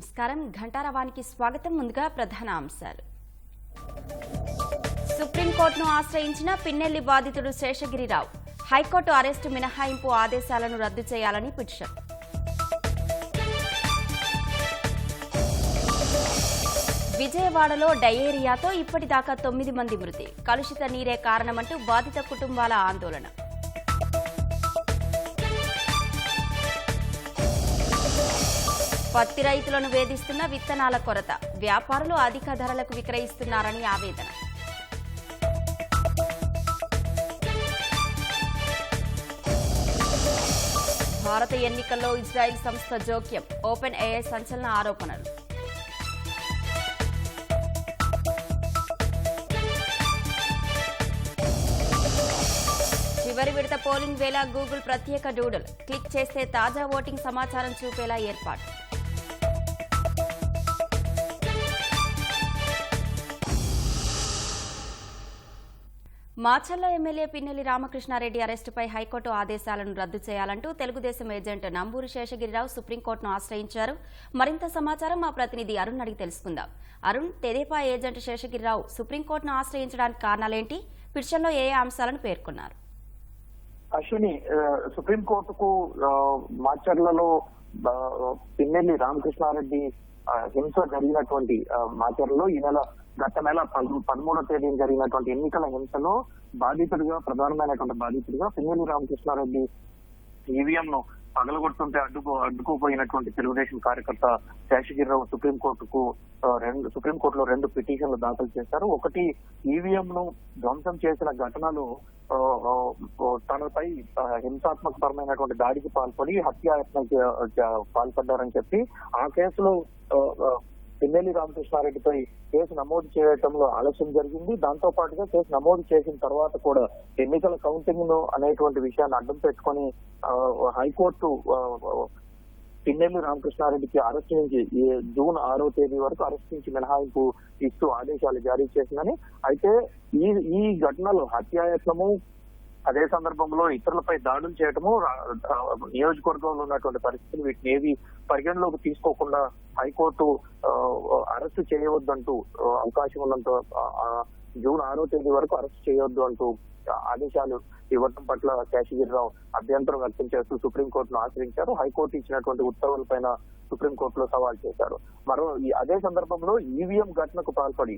నమస్కారం. ఘంటారావానికి స్వాగతం. ముందుగా ప్రధాన అంశాలు. సుప్రీంకోర్టును ఆశ్రయించిన పిన్నెల్లి బాధితుడు శేషగిరిరావు. హైకోర్టు అరెస్టు మినహాయింపు ఆదేశాలను రద్దు చేయాలని పిటిషన్. విజయవాడలో డయేరియాతో ఇప్పటిదాకా 9 మంది మృతి. కలుషిత నీరే కారణమంటూ బాధిత కుటుంబాల ఆందోళన. పత్తి రైతులను వేధిస్తున్న విత్తనాల కొరత. వ్యాపారులు అధిక ధరలకు విక్రయిస్తున్నారని ఆవేదన. భారత ఎన్నికల్లో ఇజ్రాయెల్ సంస్థ జోక్యం. ఓపెన్ ఏఐ సంచలన ఆరోపణలు. చివరి విడత పోలింగ్ వేళ గూగుల్ ప్రత్యేక డూడుల్. క్లిక్ చేస్తే తాజా ఓటింగ్ సమాచారం చూపేలా ఏర్పాటు. మాచర్ల ఎమ్మెల్యే పిన్నెల్లి రామకృష్ణారెడ్డి అరెస్టుపై హైకోర్టు ఆదేశాలను రద్దు చేయాలంటూ తెలుగుదేశం ఏజెంట్ నంబూరు శేషగిరిరావు సుప్రీంకోర్టును ఆశ్రయించారు. మరింత సమాచారం మా ప్రతినిధి అరుణ్ అడిగి తెలుసుకుందాం. అరుణ్, తెదేపా ఏజెంట్ శేషగిరిరావు సుప్రీంకోర్టును ఆశ్రయించడానికి కారణాలేంటి? పిటిషన్లో ఏ అంశాలను పేర్కొన్నారు? అశ్విని, సుప్రీంకోర్టుకు మాచర్లలో పిన్నెల్లి రామకృష్ణారెడ్డి హింస జరిగినటువంటి మాచర్లలో ఈ గత నెల 13వ తేదీన జరిగినటువంటి ఎన్నికల హింసలో ప్రధానమైనటువంటి బాధితుడిగా పిన్నెల్లి రామకృష్ణారెడ్డి ఈవీఎం ను పగలగొడుతుంటే అడ్డుకోపోయినటువంటి తెలుగుదేశం కార్యకర్త శేషగిరిరావు సుప్రీంకోర్టులో 2 పిటిషన్లు దాఖలు చేశారు. ఒకటి, ఈవీఎం ను ధ్వంసం చేసిన ఘటనలో తనపై హింసాత్మక పరమైనటువంటి దాడికి పాల్పడి హత్యాయత్నానికి పాల్పడ్డారని చెప్పి ఆ కేసులో పిన్నెల్లి రామకృష్ణారెడ్డిపై కేసు నమోదు చేయడంలో ఆలస్యం జరిగింది. దాంతో పాటుగా కేసు నమోదు చేసిన తర్వాత కూడా ఎన్నికల కౌంటింగ్ ను అనేటువంటి విషయాన్ని అడ్డం పెట్టుకొని హైకోర్టు పిన్నెల్లి రామకృష్ణారెడ్డికి అరెస్ట్ నుంచి జూన్ 6వ తేదీ వరకు అరెస్ట్ నుంచి మినహాయింపు ఇస్తూ ఆదేశాలు జారీ చేసిందని. అయితే ఈ ఘటనలో హత్యాయత్నము, అదే సందర్భంలో ఇతరులపై దాడులు చేయటము, నియోజకవర్గంలో ఉన్నటువంటి పరిస్థితులు వీటిని ఏవి పరిగణలోకి తీసుకోకుండా హైకోర్టు అరెస్టు చేయవద్దంటూ అవకాశం ఉన్నంత జూన్ 6వ తేదీ వరకు అరెస్ట్ చేయవద్దు అంటూ ఆదేశాలు ఇవ్వడం పట్ల శేషగిరిరావు అభ్యంతరం వ్యక్తం చేస్తూ సుప్రీంకోర్టును ఆశ్రయించారు. హైకోర్టు ఇచ్చినటువంటి ఉత్తర్వులపైన సుప్రీంకోర్టులో సవాల్ చేశారు. అదే సందర్భంలో ఈవీఎం ఘటనకు పాల్పడి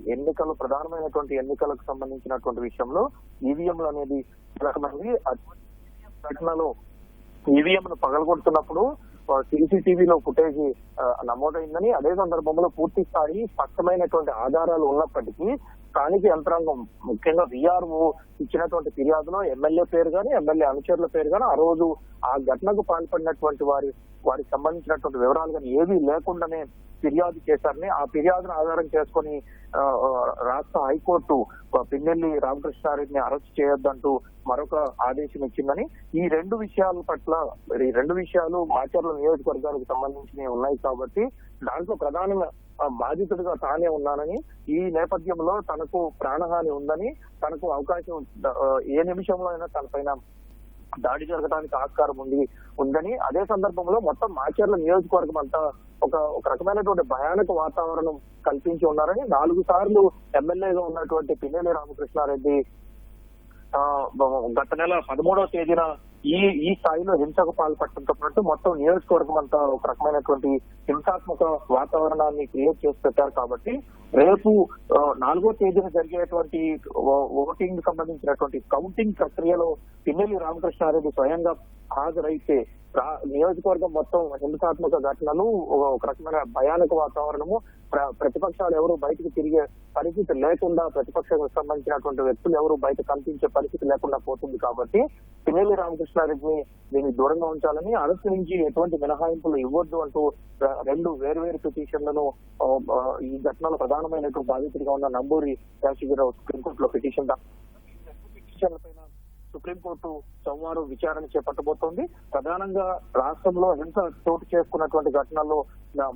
ప్రధానమైనటువంటి ఎన్నికలకు సంబంధించినటువంటి విషయంలో ఈవీఎంలు అనేది కీలకమైనది. ఘటనలో ఈవీఎం ను పగలగొడుతున్నప్పుడు సీసీటీవీలో ఫుటేజ్ నమోదైందని, అదే సందర్భంలో పూర్తి స్థాయి స్పష్టమైనటువంటి ఆధారాలు ఉన్నప్పటికీ స్థానిక యంత్రాంగం, ముఖ్యంగా వీఆర్ఓ ఇచ్చినటువంటి ఫిర్యాదులో ఎమ్మెల్యే పేరు గాని ఎమ్మెల్యే అనుచరుల పేరు గాని ఆ రోజు ఆ ఘటనకు పాల్పడినటువంటి వారికి సంబంధించినటువంటి వివరాలు కానీ ఏవీ లేకుండానే ఫిర్యాదు చేశారని, ఆ ఫిర్యాదును ఆధారం చేసుకుని రాష్ట్ర హైకోర్టు పిన్నెల్లి రామకృష్ణారెడ్డిని అరెస్ట్ చేయొద్దంటూ మరొక ఆదేశం ఇచ్చిందని. ఈ 2 విషయాలు మాచర్ల నియోజకవర్గానికి సంబంధించినవి ఉన్నాయి కాబట్టి దాంట్లో ప్రధానంగా బాధితుడిగా తానే ఉన్నానని, ఈ నేపథ్యంలో తనకు ప్రాణహాని ఉందని, తనకు అవకాశం ఏ నిమిషంలో అయినా తన పైన దాడి జరగడానికి ఆస్కారం ఉందని, అదే సందర్భంలో మొత్తం మాచర్ల నియోజకవర్గం అంతా ఒక రకమైనటువంటి భయానక వాతావరణం కల్పించి ఉన్నారని, 4 సార్లు ఎమ్మెల్యేగా ఉన్నటువంటి పిన్నెల్లి రామకృష్ణారెడ్డి గత నెల 13వ తేదీన ఈ స్థాయిలో హింసకు పాల్పడటంతో పాటు మొత్తం నియోజకవర్గం అంతా ఒక రకమైనటువంటి హింసాత్మక వాతావరణాన్ని క్రియేట్ చేసి పెట్టారు. కాబట్టి రేపు 4వ తేదీన జరిగేటువంటి ఓటింగ్ సంబంధించినటువంటి కౌంటింగ్ ప్రక్రియలో పిన్నెల్లి రామకృష్ణారెడ్డి స్వయంగా హాజరైతే నియోజకవర్గం మొత్తం హింసాత్మక ఘటనలు, ఒక రకమైన భయానక వాతావరణము, ప్రతిపక్షాలు ఎవరు బయటకు తిరిగే పరిస్థితి లేకుండా, ప్రతిపక్షాలకు సంబంధించినటువంటి వ్యక్తులు ఎవరు బయట కనిపించే పరిస్థితి లేకుండా పోతుంది. కాబట్టి పిన్నెల్లి రామకృష్ణారెడ్డిని దీనికి దూరంగా ఉంచాలని, అరెస్టు నుంచి ఎటువంటి మినహాయింపులు ఇవ్వద్దు అంటూ 2 వేర్వేరు పిటిషన్లను ఈ ఘటనలో ప్రధానమైనటువంటి బాధితుడిగా ఉన్న నంబూరి శేషగిరిరావు సుప్రీంకోర్టులో పిటిషన్లపైన సుప్రీంకోర్టు సోమవారం విచారణ చేపట్టబోతోంది. ప్రధానంగా రాష్ట్రంలో హింస చోటు చేసుకున్నటువంటి ఘటనల్లో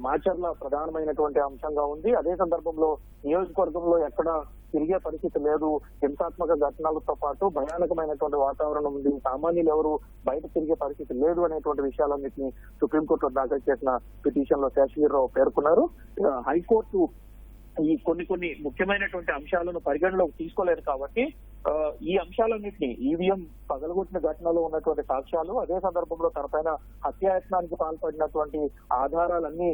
మాచర్ల ప్రధానమైనటువంటి అంశంగా ఉంది. అదే సందర్భంలో నియోజకవర్గంలో ఎక్కడ తిరిగే పరిస్థితి లేదు. హింసాత్మక ఘటనలతో పాటు భయానకమైనటువంటి వాతావరణం ఉంది. సామాన్యులు ఎవరు బయట తిరిగే పరిస్థితి లేదు అనేటువంటి విషయాలన్నింటినీ సుప్రీంకోర్టులో దాఖలు చేసిన పిటిషన్ లో శేషగిరిరావు పేర్కొన్నారు. హైకోర్టు ఈ కొన్ని ముఖ్యమైనటువంటి అంశాలను పరిగణలోకి తీసుకోలేదు కాబట్టి ఈ అంశాలన్నింటినీ ఈవీఎం పగలగొట్టిన ఘటనలో ఉన్నటువంటి సాక్ష్యాలు, అదే సందర్భంలో తనపైన హత్యాయత్నానికి పాల్పడినటువంటి ఆధారాలన్నీ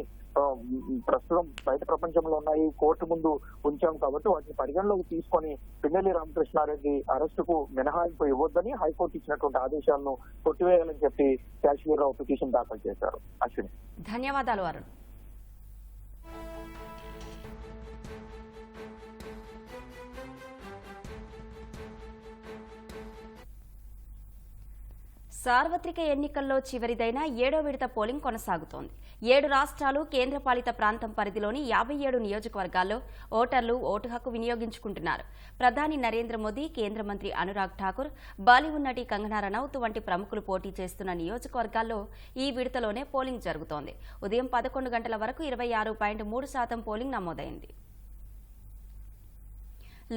ప్రస్తుతం బయట ప్రపంచంలో ఉన్నాయి, కోర్టు ముందు ఉంచాం కాబట్టి వాటిని పరిగణలోకి తీసుకొని పిన్నెల్లి రామకృష్ణారెడ్డి అరెస్టుకు మినహాయింపు ఇవ్వొద్దని హైకోర్టు ఇచ్చినటువంటి ఆదేశాలను కొట్టివేయాలని చెప్పి శేషగిరిరావు పిటిషన్ దాఖలు చేశారు. అశ్విని, ధన్యవాదాలు అరుణ్. సార్వత్రిక ఎన్నికల్లో చివరిదైన 7వ విడత పోలింగ్ కొనసాగుతోంది. 7 రాష్ట్రాలు, కేంద్రపాలిత ప్రాంతం పరిధిలోని 57 నియోజకవర్గాల్లో ఓటర్లు ఓటు హక్కు వినియోగించుకుంటున్నారు. ప్రధాని నరేంద్ర మోదీ, కేంద్ర మంత్రి అనురాగ్ ఠాకూర్, బాలీవుడ్ నటి కంగనా రనౌత్ వంటి ప్రముఖులు పోటీ చేస్తున్న నియోజకవర్గాల్లో ఈ విడతలోనే పోలింగ్ జరుగుతోంది. ఉదయం 11 గంటల వరకు 26.3% పోలింగ్ నమోదైంది.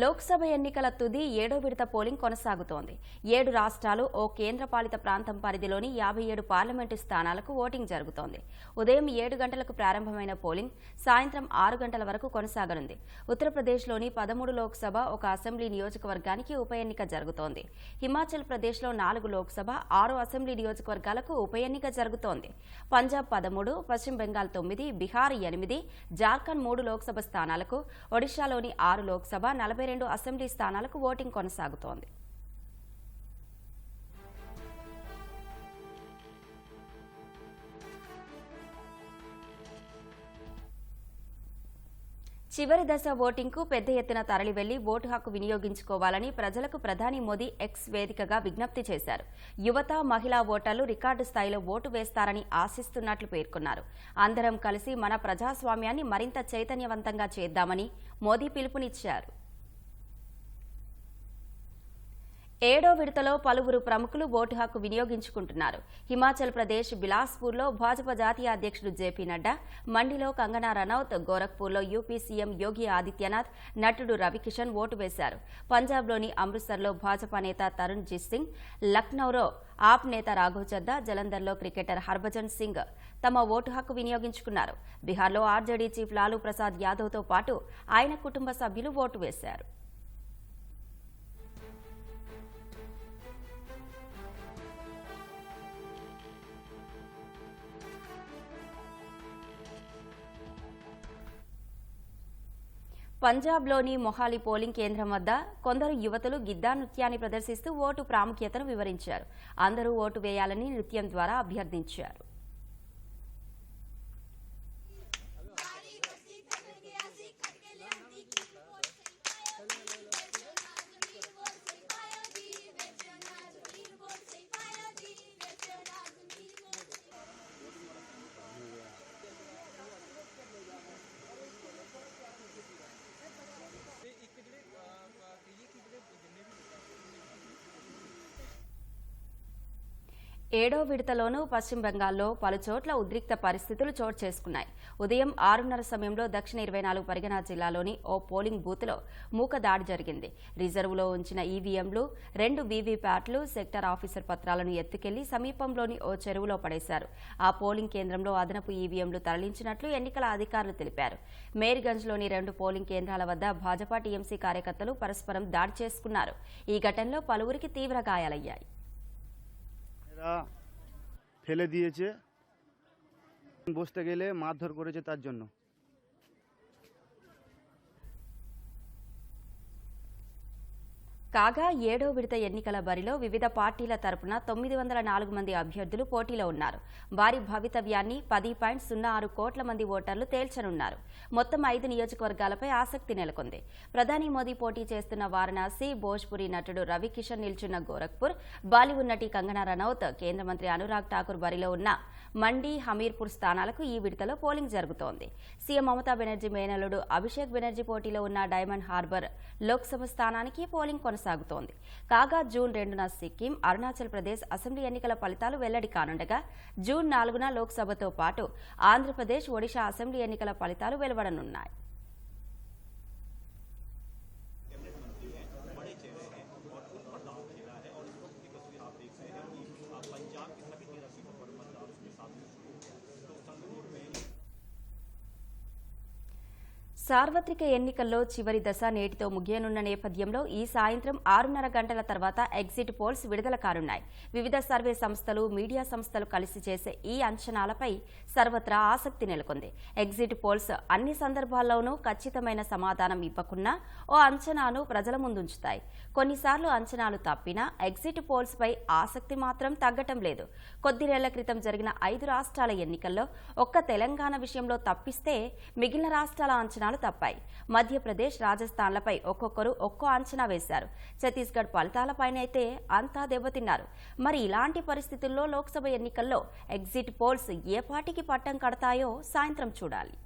లోక్సభ ఎన్నికల తుది 7వ విడత పోలింగ్ కొనసాగుతోంది. 7 రాష్ట్రాలు, ఓ కేంద్రపాలిత ప్రాంతం పరిధిలోని 57 పార్లమెంటు స్థానాలకు ఓటింగ్ జరుగుతోంది. ఉదయం 7 గంటలకు ప్రారంభమైన పోలింగ్ సాయంత్రం 6 గంటల వరకు కొనసాగనుంది. ఉత్తరప్రదేశ్లోని 13 లోక్సభ, 1 అసెంబ్లీ నియోజకవర్గానికి ఉప ఎన్నిక జరుగుతోంది. హిమాచల్ ప్రదేశ్లో 4 లోక్సభ, 6 అసెంబ్లీ నియోజకవర్గాలకు ఉప ఎన్నిక జరుగుతోంది. పంజాబ్ 13, పశ్చిమ బెంగాల్ 9, బీహార్ 8, జార్ఖండ్ 3 లోక్సభ స్థానాలకు, ఒడిశాలోని 6 లోక్సభ, 42 అసెంబ్లీ స్థానాలకు ఓటింగ్ కొనసాగుతోంది. చివరి దశ ఓటింగ్కు పెద్ద ఎత్తున తరలి వెళ్లి ఓటు హక్కు వినియోగించుకోవాలని ప్రజలకు ప్రధాని మోదీ ఎక్స్ వేదికగా విజ్ఞప్తి చేశారు. యువత, మహిళా ఓటర్లు రికార్డు స్థాయిలో ఓటు వేస్తారని ఆశిస్తున్నట్లు పేర్కొన్నారు. అందరం కలిసి మన ప్రజాస్వామ్యాన్ని మరింత చైతన్యవంతంగా చేద్దామని మోదీ పిలుపునిచ్చారు. 7వ విడతలో పలువురు ప్రముఖులు ఓటు హక్కు వినియోగించుకుంటున్నారు. హిమాచల్ ప్రదేశ్ బిలాస్పూర్లో భాజపా జాతీయ అధ్యక్షుడు జేపీ నడ్డా, మండిలో కంగనా రనౌత్, గోరఖ్పూర్లో యూపీ సీఎం యోగి ఆదిత్యనాథ్, నటుడు రవికిషన్ ఓటు వేశారు. పంజాబ్లోని అమృత్సర్లో భాజపా నేత తరుణ్ జీత్ సింగ్, లక్నోలో ఆప్ నేత రాఘవ్ చద్దా, జలంధర్లో క్రికెటర్ హర్భజన్ సింగ్ తమ ఓటు హక్కు వినియోగించుకున్నారు. బీహార్లో ఆర్జేడీ చీఫ్ లాలూ ప్రసాద్ యాదవ్తో పాటు ఆయన కుటుంబ సభ్యులు ఓటు వేశారు. పంజాబ్లోని మొహాలీ పోలింగ్ కేంద్రం వద్ద కొందరు యువతులు గిద్దా నృత్యాన్ని ప్రదర్శిస్తూ ఓటు ప్రాముఖ్యతను వివరించారు. అందరూ ఓటు వేయాలని నృత్యం ద్వారా అభ్యర్థించారు. ఏడో విడతలోనూ పశ్చిమ బెంగాల్లో పలుచోట్ల ఉద్రిక్త పరిస్థితులు చోటు చేసుకున్నాయి. ఉదయం 6:30 సమయంలో దక్షిణ 24 పరిగణ జిల్లాలోని ఓ పోలింగ్ బూత్లో మూక దాడి జరిగింది. రిజర్వులో ఉంచిన ఈవీఎంలు, 2 వీవీప్యాట్లు, సెక్టర్ ఆఫీసర్ పత్రాలను ఎత్తుకెళ్లి సమీపంలోని ఓ చెరువులో పడేశారు. ఆ పోలింగ్ కేంద్రంలో అదనపు ఈవీఎంలు తరలించినట్లు ఎన్నికల అధికారులు తెలిపారు. మేర్గంజ్లోని 2 పోలింగ్ కేంద్రాల వద్ద భాజపా టీఎంసీ కార్యకర్తలు పరస్పరం దాడి చేసుకున్నారు. ఈ ఘటనలో పలువురికి తీవ్ర గాయాలయ్యాయి. ফেলে দিয়েছে, বসতে গেলে মারধর করেছে তার জন্য। కాగా ఏడో విడత ఎన్నికల బరిలో వివిధ పార్టీల తరపున 904 మంది అభ్యర్థులు పోటీలో ఉన్నారు. వారి భవితవ్యాన్ని 10.06 కోట్ల మంది ఓటర్లు తేల్చనున్నారు. మొత్తం 5 నియోజకవర్గాలపై ఆసక్తి నెలకొంది. ప్రధాని మోదీ పోటీ చేస్తున్న వారణాసి, భోజ్పురి నటుడు రవికిషన్ నిల్చున్న గోరఖ్పూర్, బాలీవుడ్ నటి కంగనా రనౌత్, కేంద్ర మంత్రి అనురాగ్ ఠాకూర్ బరిలో ఉన్న మండి, హమీర్పూర్ స్థానాలకు ఈ విడతలో పోలింగ్ జరుగుతోంది. సీఎం మమతా బెనర్జీ మేనల్లుడు అభిషేక్ బెనర్జీ పోటీలో ఉన్న డైమండ్ హార్బర్ లోక్సభ స్థానానికి పోలింగ్ కొనసాగుతోంది. కొనసాగుతోంది. కాగా జూన్ 2న సిక్కిం, అరుణాచల్ ప్రదేశ్ అసెంబ్లీ ఎన్నికల ఫలితాలు వెల్లడి కానుండగా జూన్ 4న లోక్సభతో పాటు ఆంధ్రప్రదేశ్, ఒడిషా అసెంబ్లీ ఎన్నికల ఫలితాలు వెలువడనున్నాయి. సార్వత్రిక ఎన్నికల్లో చివరి దశ నేటితో ముగియనున్న నేపథ్యంలో ఈ సాయంత్రం 6:30 గంటల తర్వాత ఎగ్జిట్ పోల్స్ విడుదల కానున్నాయి. వివిధ సర్వే సంస్థలు, మీడియా సంస్థలు కలిసి చేసే ఈ అంచనాలపై సర్వత్రా ఆసక్తి నెలకొంది. ఎగ్జిట్ పోల్స్ అన్ని సందర్భాల్లోనూ ఖచ్చితమైన సమాధానం ఇవ్వకున్నా ఓ అంచనాను ప్రజల ముందుంచుతాయి. కొన్నిసార్లు అంచనాలు తప్పినా ఎగ్జిట్ పోల్స్ పై ఆసక్తి మాత్రం తగ్గటం లేదు. కొద్ది నెలల క్రితం జరిగిన 5 రాష్ట్రాల ఎన్నికల్లో ఒక్క తెలంగాణ విషయంలో తప్పిస్తే మిగిలిన రాష్ట్రాల అంచనాలు తప్పాయి. మధ్యప్రదేశ్, రాజస్థాన్లపై ఒక్కొక్కరు ఒక్కో అంచనా వేశారు. ఛత్తీస్గఢ్ ఫలితాలపైనైతే అంతా దెబ్బతిన్నారు. మరి ఇలాంటి పరిస్థితుల్లో లోక్సభ ఎన్నికల్లో ఎగ్జిట్ పోల్స్ ఏ పార్టీకి పట్టం కడతాయో సాయంత్రం చూడాలి.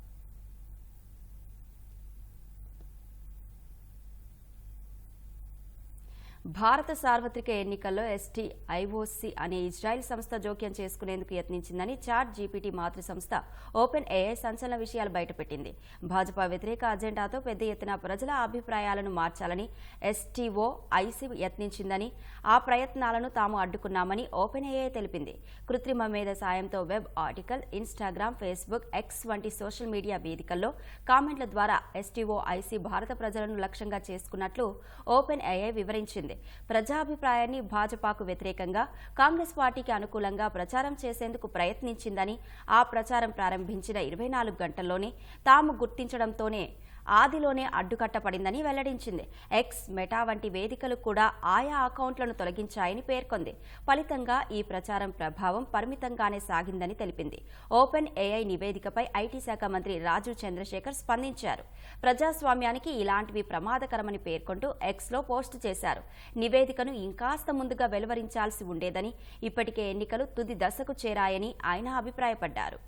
భారత సార్వత్రిక ఎన్నికల్లో STIOC అనే ఇజ్రాయెల్ సంస్థ జోక్యం చేసుకునేందుకు యత్నించిందని చాట్ జీపీటీ మాతృ సంస్థ ఓపెన్ AI సంచలన విషయాలు బయటపెట్టింది. భాజపా వ్యతిరేక అజెండాతో పెద్ద ఎత్తున ప్రజల అభిప్రాయాలను మార్చాలని STOIC యత్నించిందని, ఆ ప్రయత్నాలను తాము అడ్డుకున్నామని ఓపెన్ AI తెలిపింది. కృత్రిమ మేధ సాయంతో web article, Instagram, Facebook, X వంటి సోషల్ మీడియా వేదికల్లో కామెంట్ల ద్వారా STOIC భారత ప్రజలను లక్ష్యంగా చేసుకున్నట్లు ఓపెన్ AI వివరించింది. ప్రజాభిప్రాయాన్ని భాజపాకు వ్యతిరేకంగా, కాంగ్రెస్ పార్టీకి అనుకూలంగా ప్రచారం చేసేందుకు ప్రయత్నించిందని, ఆ ప్రచారం ప్రారంభించిన 24 గంటల్లోనే తాము గుర్తించడంతోనే ఆదిలోనే అడ్డుకట్టపడిందని వెల్లడించింది. X, మెటా వంటి వేదికలు కూడా ఆయా అకౌంట్లను తొలగించాయని పేర్కొంది. ఫలితంగా ఈ ప్రచారం ప్రభావం పరిమితంగానే సాగిందని తెలిపింది. ఓపెన్ AI నివేదికపై IT శాఖ మంత్రి రాజీవ్ చంద్రశేఖర్ స్పందించారు. ప్రజాస్వామ్యానికి ఇలాంటివి ప్రమాదకరమని పేర్కొంటూ Xలో పోస్టు చేశారు. నివేదికను ఇంకాస్త ముందుగా వెలువరించాల్సి ఉండేదని, ఇప్పటికే ఎన్నికలు తుది దశకు చేరాయని ఆయన అభిప్రాయపడ్డారు.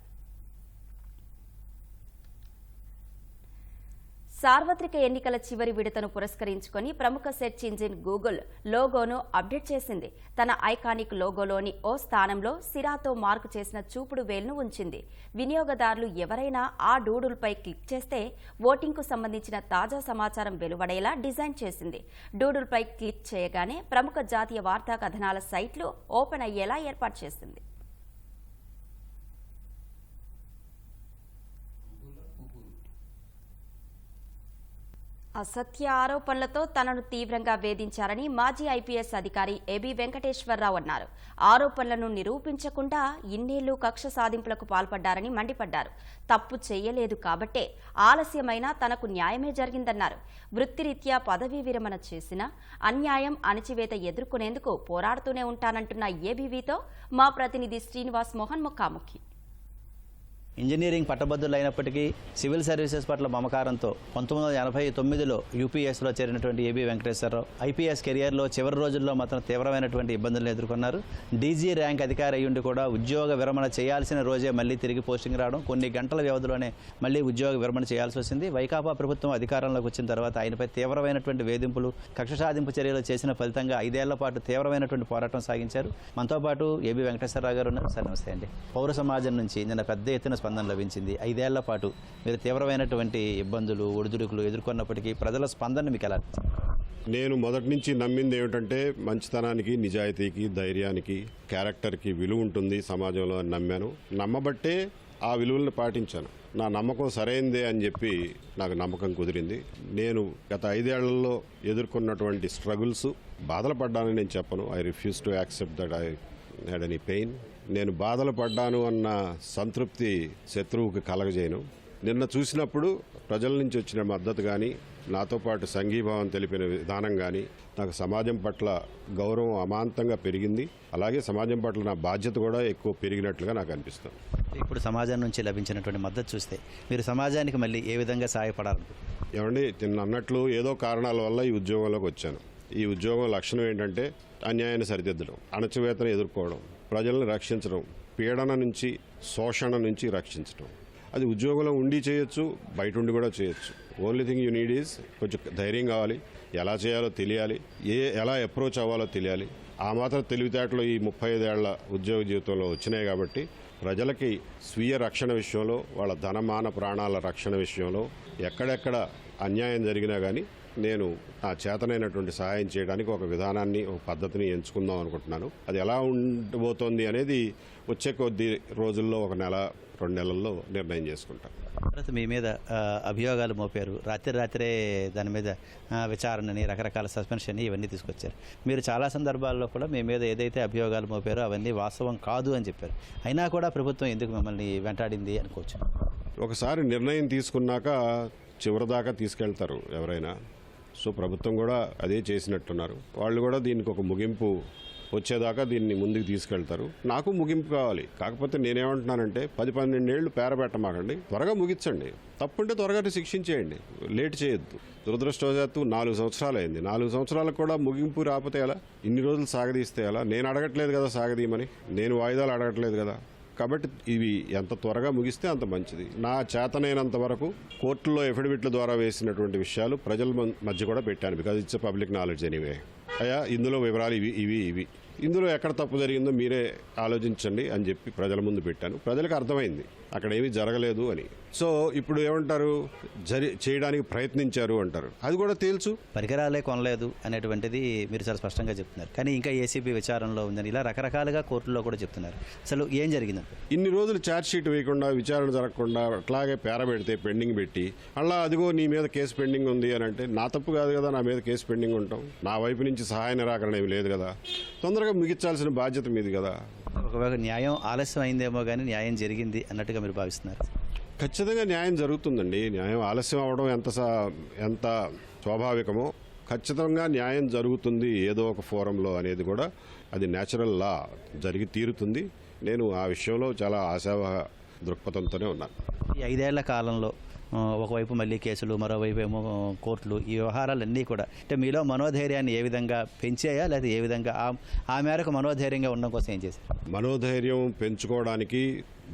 సార్వత్రిక ఎన్నికల చివరి విడతను పురస్కరించుకొని ప్రముఖ సెర్చ్ ఇంజిన్ గూగుల్ లోగోను అప్డేట్ చేసింది. తన ఐకానిక్ లోగోలోని ఓ స్థానంలో సిరాతో మార్కు చేసిన చూపుడు వేలును ఉంచింది. వినియోగదారులు ఎవరైనా ఆ డూడుల్పై క్లిక్ చేస్తే ఓటింగ్కు సంబంధించిన తాజా సమాచారం వెలువడేలా డిజైన్ చేసింది. డూడుల్పై క్లిక్ చేయగానే ప్రముఖ జాతీయ వార్తా కథనాల సైట్లు ఓపెన్ అయ్యేలా ఏర్పాటు చేసింది. అసత్య ఆరోపణలతో తనను తీవ్రంగా వేధించారని మాజీ IPS అధికారి ఏబీ వెంకటేశ్వరరావు అన్నారు. ఆరోపణలను నిరూపించకుండా ఇన్నేళ్లు కక్ష సాధింపులకు పాల్పడ్డారని మండిపడ్డారు. తప్పు చేయలేదు కాబట్టే ఆలస్యమైనా తనకు న్యాయమే జరిగిందన్నారు. వృత్తిరీత్యా పదవీ విరమణ చేసినా అన్యాయం, అణచివేత ఎదుర్కొనేందుకు పోరాడుతూనే ఉంటానంటున్న ఏబీవీతో మా ప్రతినిధి శ్రీనివాస్ మోహన్ ముఖాముఖి. ఇంజనీరింగ్ పట్టభద్రులైనప్పటికీ సివిల్ సర్వీసెస్ పట్ల మమకారంతో 1989లో UPSలో చేరినటువంటి ఏబీ వెంకటేశ్వరరావు IPS కెరియర్లో చివరి రోజుల్లో మాత్రం తీవ్రమైనటువంటి ఇబ్బందులను ఎదుర్కొన్నారు. DG ర్యాంక్ అధికారి అయ్యుండి కూడా ఉద్యోగ విరమణ చేయాల్సిన రోజే మళ్లీ తిరిగి పోస్టింగ్ రావడం, కొన్ని గంటల వ్యవధిలోనే మళ్లీ ఉద్యోగ విరమణ చేయాల్సి వచ్చింది. వైకాపా ప్రభుత్వం అధికారంలోకి వచ్చిన తర్వాత ఆయనపై తీవ్రమైనటువంటి వేధింపులు, కక్ష సాధింపు చర్యలు చేసిన ఫలితంగా 5 ఏళ్ల పాటు తీవ్రమైనటువంటి పోరాటం సాగించారు. మనతో పాటు ఏబీ వెంకటేశ్వరరావు గారు ఉన్నారు. సార్ నమస్తే అండి. పౌర సమాజం నుంచి నిన్న పెద్ద ఎత్తున స్పందన లభించింది. 5 ఏళ్ల పాటు మీరు తీవ్రమైనటువంటి ఇబ్బందులు, ఒడిదుడుకులు ఎదుర్కొన్నప్పటికీ ప్రజల స్పందన మీకు ఎలా? నేను మొదటి నుంచి నమ్మింది ఏమిటంటే మంచితనానికి, నిజాయితీకి, ధైర్యానికి, క్యారెక్టర్కి విలువ ఉంటుంది సమాజంలో అని నమ్మాను. నమ్మబట్టే ఆ విలువలను పాటించాను. నా నమ్మకం సరైందే అని చెప్పి నాకు నమ్మకం కుదిరింది. నేను గత 5 ఏళ్లలో ఎదుర్కొన్నటువంటి స్ట్రగుల్స్, బాధలు పడ్డానని నేను చెప్పను. I refuse to accept that I had any pain. నేను బాధలు పడ్డాను అన్న సంతృప్తి శత్రువుకి కలగజేయను. నిన్న చూసినప్పుడు ప్రజల నుంచి వచ్చిన మద్దతు కానీ, నాతో పాటు సంఘీభావం తెలిపిన విధానం కానీ, నాకు సమాజం పట్ల గౌరవం అమాంతంగా పెరిగింది. అలాగే సమాజం పట్ల నా బాధ్యత కూడా ఎక్కువ పెరిగినట్లుగా నాకు అనిపిస్తుంది. ఇప్పుడు సమాజం నుంచి లభించినటువంటి మద్దతు చూస్తే మీరు సమాజానికి మళ్ళీ ఏ విధంగా సహాయపడాలనుకుంటున్నారు? ఏమండి, నిన్న అన్నట్లు ఏదో కారణాల వల్ల ఈ ఉద్యోగంలోకి వచ్చాను. ఈ ఉద్యోగం లక్షణం ఏంటంటే అన్యాయాన్ని సరిదిద్దడం, అణచివేతను ఎదుర్కోవడం, ప్రజలను రక్షించడం, పీడన నుంచి, శోషణ నుంచి రక్షించడం. అది ఉద్యోగంలో ఉండి చేయొచ్చు, బయట ఉండి కూడా చేయొచ్చు. Only thing you need is కొంచెం ధైర్యం కావాలి, ఎలా చేయాలో తెలియాలి, ఎలా అప్రోచ్ అవ్వాలో తెలియాలి. ఆ మాత్రం తెలివితేటలు ఈ 35 ఏళ్ల ఉద్యోగ జీవితంలో వచ్చినాయి కాబట్టి ప్రజలకి స్వీయ రక్షణ విషయంలో, వాళ్ళ ధనమాన ప్రాణాల రక్షణ విషయంలో ఎక్కడెక్కడ అన్యాయం జరిగినా కానీ నేను నా చేతనైనటువంటి సహాయం చేయడానికి ఒక విధానాన్ని, ఒక పద్ధతిని ఎంచుకుందాం అనుకుంటున్నాను. అది ఎలా ఉండబోతోంది అనేది వచ్చే కొద్ది రోజుల్లో, 1 నెల 2 నెలల్లో నిర్ణయం చేసుకుంటాను. తర్వాత మీ మీద అభియోగాలు మోపారు, రాత్రే దాని మీద విచారణని, రకరకాల సస్పెన్షన్ ఇవన్నీ తీసుకొచ్చారు. మీరు చాలా సందర్భాల్లో కూడా మీ మీద ఏదైతే అభియోగాలు మోపారో అవన్నీ వాస్తవం కాదు అని చెప్పారు. అయినా కూడా ప్రభుత్వం ఎందుకు మిమ్మల్ని వెంటాడింది అనుకోవచ్చు. ఒకసారి నిర్ణయం తీసుకున్నాక చివరిదాకా తీసుకెళ్తారు ఎవరైనా. సో ప్రభుత్వం కూడా అదే చేసినట్టున్నారు. వాళ్ళు కూడా దీనికి ఒక ముగింపు వచ్చేదాకా దీన్ని ముందుకు తీసుకెళ్తారు. నాకు ముగింపు కావాలి. కాకపోతే నేనేమంటున్నానంటే 10-12 ఏళ్ళు పేరబెట్టమాకండి, త్వరగా ముగించండి. తప్పుంటే త్వరగా శిక్షించేయండి, లేట్ చేయొద్దు. దురదృష్టవశాత్తు 4 సంవత్సరాలు అయింది. 4 సంవత్సరాలకు కూడా ముగింపు రాకపోతే ఎలా? ఇన్ని రోజులు సాగదీస్తే ఎలా? నేను అడగట్లేదు కదా సాగదీయమని, నేను వాయిదాలు అడగట్లేదు కదా. కాబట్టి ఇవి ఎంత త్వరగా ముగిస్తే అంత మంచిది. నా చేతనైనంత వరకు కోర్టులో ఎఫిడవిట్ల ద్వారా వేసినటువంటి విషయాలు ప్రజల మధ్య కూడా పెట్టాను. Because it's public knowledge anyway. అయ్యా ఇందులో వివరాలు ఇవి ఇందులో ఎక్కడ తప్పు జరిగిందో మీరే ఆలోచించండి అని చెప్పి ప్రజల ముందు పెట్టాను. ప్రజలకు అర్థమైంది అక్కడ ఏమీ జరగలేదు అని. సో ఇప్పుడు ఏమంటారు, చేయడానికి ప్రయత్నించారు అంటారు. అది కూడా తేల్చు. పరికరాలే కొనలేదు అనేటువంటిది మీరు చాలా స్పష్టంగా చెప్తున్నారు. కానీ ఇంకా ఏసీబీ విచారణలో ఉందని ఇలా రకరకాలుగా కోర్టులో కూడా చెప్తున్నారు. అసలు ఏం జరిగిందంటే, ఇన్ని రోజులు ఛార్జ్ షీట్ వేయకుండా, విచారణ జరగకుండా అట్లాగే పేరబెడితే, పెండింగ్ పెట్టి, అలా అదిగో నీ మీద కేసు పెండింగ్ ఉంది అని అంటే నా తప్పు కాదు కదా, నా మీద కేసు పెండింగ్ ఉంటాం. నా వైపు నుంచి సహాయ నిరాకరణ ఏమి లేదు కదా. తొందరగా ముగించాల్సిన బాధ్యత మీది కదా. ఒకవేళ న్యాయం ఆలస్యం అయిందేమో కానీ న్యాయం జరిగింది అన్నట్టుగా మీరు భావిస్తున్నారు? ఖచ్చితంగా న్యాయం జరుగుతుందండి. న్యాయం ఆలస్యం అవడం ఎంత స్వాభావికమో ఖచ్చితంగా న్యాయం జరుగుతుంది ఏదో ఒక ఫోరంలో అనేది కూడా అది న్యాచురల్ లా, జరిగి తీరుతుంది. నేను ఆ విషయంలో చాలా ఆశావహ దృక్పథంతోనే ఉన్నాను. ఈ 5 ఏళ్ల కాలంలో ఒకవైపు మళ్ళీ కేసులు, మరోవైపు ఏమో కోర్టులు, ఈ వ్యవహారాలన్నీ కూడా అంటే మీలో మనోధైర్యాన్ని ఏ విధంగా పెంచాయా, లేదా ఏ విధంగా ఆ మేరకు మనోధైర్యంగా ఉండడం కోసం ఏం చేశారు? మనోధైర్యం పెంచుకోవడానికి,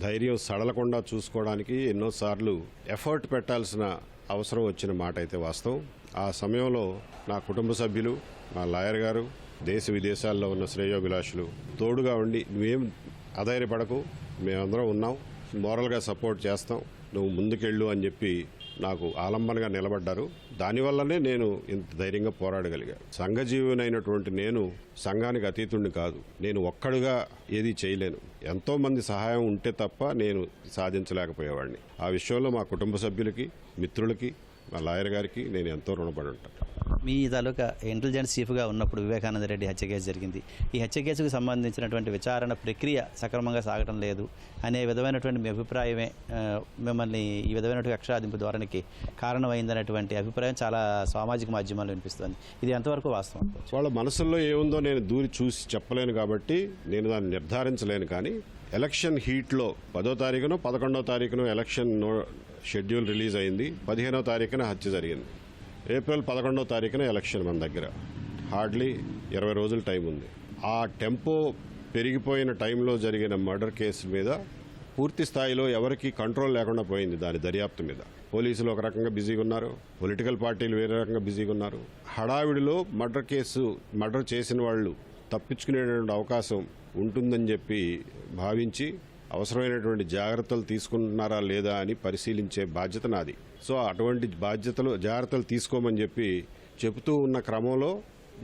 ధైర్యం సడలకుండా చూసుకోవడానికి ఎన్నోసార్లు ఎఫర్ట్ పెట్టాల్సిన అవసరం వచ్చిన మాట అయితే వాస్తవం. ఆ సమయంలో నా కుటుంబ సభ్యులు, మా లాయర్ గారు, దేశ విదేశాల్లో ఉన్న శ్రేయోభిలాషులు తోడుగా ఉండి నువ్వేం అధైర్యపడకు, మేమందరం ఉన్నాం, మోరల్గా సపోర్ట్ చేస్తాం, నువ్వు ముందుకెళ్ళు అని చెప్పి నాకు ఆలంబనగా నిలబడ్డారు. దానివల్లనే నేను ఇంత ధైర్యంగా పోరాడగలిగా. సంఘజీవునైనటువంటి నేను సంఘానికి అతీతుడిని కాదు. నేను ఒక్కడుగా ఏది చేయలేను. ఎంతో మంది సహాయం ఉంటే తప్ప నేను సాధించలేకపోయేవాడిని. ఆ విషయంలో మా కుటుంబ సభ్యులకి, మిత్రులకి, మా లాయర్ గారికి నేను ఎంతో రుణపడి ఉంటాను. మీ తాలూకా ఇంటెలిజెన్స్ చీఫ్గా ఉన్నప్పుడు వివేకానంద రెడ్డి హత్య కేసు జరిగింది. ఈ హత్య కేసుకు సంబంధించినటువంటి విచారణ ప్రక్రియ సక్రమంగా సాగడం లేదు అనే విధమైనటువంటి మీ అభిప్రాయమే మిమ్మల్ని ఈ విధమైనటువంటి కక్షాదింపు ధోరణికి కారణమైందనేటువంటి అభిప్రాయం చాలా సామాజిక మాధ్యమాల్లో వినిపిస్తుంది. ఇది ఎంతవరకు వాస్తవం? వాళ్ళ మనసుల్లో ఏముందో నేను దూరి చూసి చెప్పలేను కాబట్టి నేను దాన్ని నిర్ధారించలేను. కానీ ఎలక్షన్ హీట్లో 10వ తారీఖునో 11వ తారీఖునో ఎలక్షన్ షెడ్యూల్ రిలీజ్ అయింది. 15వ తారీఖున హత్య జరిగింది. ఏప్రిల్ 11వ తారీఖున ఎలక్షన్ మన దగ్గర. హార్డ్లీ 20 రోజుల టైం ఉంది. ఆ టెంపో పెరిగిపోయిన టైంలో జరిగిన మర్డర్ కేసు మీద పూర్తి స్థాయిలో ఎవరికి కంట్రోల్ లేకుండా పోయింది. దాని దర్యాప్తు మీద పోలీసులు ఒక రకంగా బిజీగా ఉన్నారు, పొలిటికల్ పార్టీలు వేరే రకంగా బిజీగా ఉన్నారు. హడావిడిలో మర్డర్ చేసిన వాళ్ళు తప్పించుకునేటువంటి అవకాశం ఉంటుందని చెప్పి భావించి అవసరమైనటువంటి జాగ్రత్తలు తీసుకుంటున్నారా లేదా అని పరిశీలించే బాధ్యత నాది. సో అటువంటి జాగ్రత్తలు తీసుకోమని చెప్పి చెబుతూ ఉన్న క్రమంలో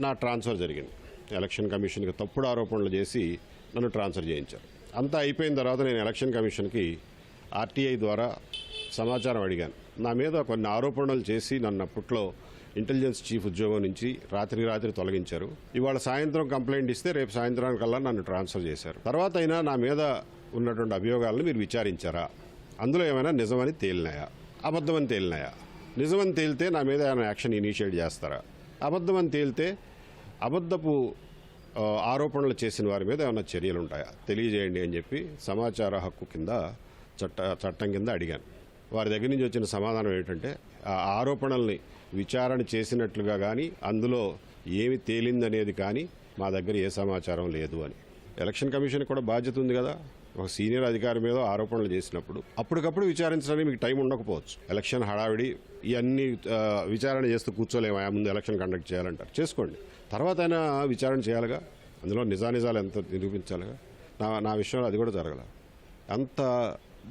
నా ట్రాన్స్ఫర్ జరిగింది. ఎలక్షన్ కమిషన్కి తప్పుడు ఆరోపణలు చేసి నన్ను ట్రాన్స్ఫర్ చేయించారు. అంతా అయిపోయిన తర్వాత నేను ఎలక్షన్ కమిషన్కి ఆర్టీఐ ద్వారా సమాచారం అడిగాను. నా మీద కొన్ని ఆరోపణలు చేసి నన్ను అప్పట్లో ఇంటెలిజెన్స్ చీఫ్ ఉద్యోగం నుంచి రాత్రి తొలగించారు. ఇవాళ సాయంత్రం కంప్లైంట్ ఇస్తే రేపు సాయంత్రానికల్లా నన్ను ట్రాన్స్ఫర్ చేశారు. తర్వాత అయినా నా మీద ఉన్నటువంటి అభియోగాలను మీరు విచారించారా? అందులో ఏమైనా నిజమని తేలినాయా, అబద్ధమని తేలినాయా? నిజమని తేలితే నా మీద ఏమైనా యాక్షన్ ఇనిషియేట్ చేస్తారా? అబద్ధమని తేలితే అబద్ధపు ఆరోపణలు చేసిన వారి మీద ఏమైనా చర్యలు ఉంటాయా? తెలియజేయండి అని చెప్పి సమాచార హక్కు కింద చట్టం కింద అడిగాను. వారి దగ్గర నుంచి వచ్చిన సమాధానం ఏంటంటే ఆ ఆరోపణల్ని విచారణ చేసినట్లుగా కానీ అందులో ఏమి తేలిందనేది కానీ మా దగ్గర ఏ సమాచారం లేదు అని. ఎలక్షన్ కమిషన్ కూడా బాధ్యత ఉంది కదా. ఒక సీనియర్ అధికారి మీద ఆరోపణలు చేసినప్పుడు అప్పటికప్పుడు విచారించడానికి మీకు టైం ఉండకపోవచ్చు. ఎలక్షన్ హడావిడి ఇవన్నీ విచారణ చేస్తూ కూర్చోలేమా, ముందు ఎలక్షన్ కండక్ట్ చేయాలంటారు, చేసుకోండి, తర్వాత అయినా విచారణ చేయాలిగా, అందులో నిజానిజాలు ఎంత నిరూపించాలిగా. నా విషయంలో అది కూడా జరగల. అంత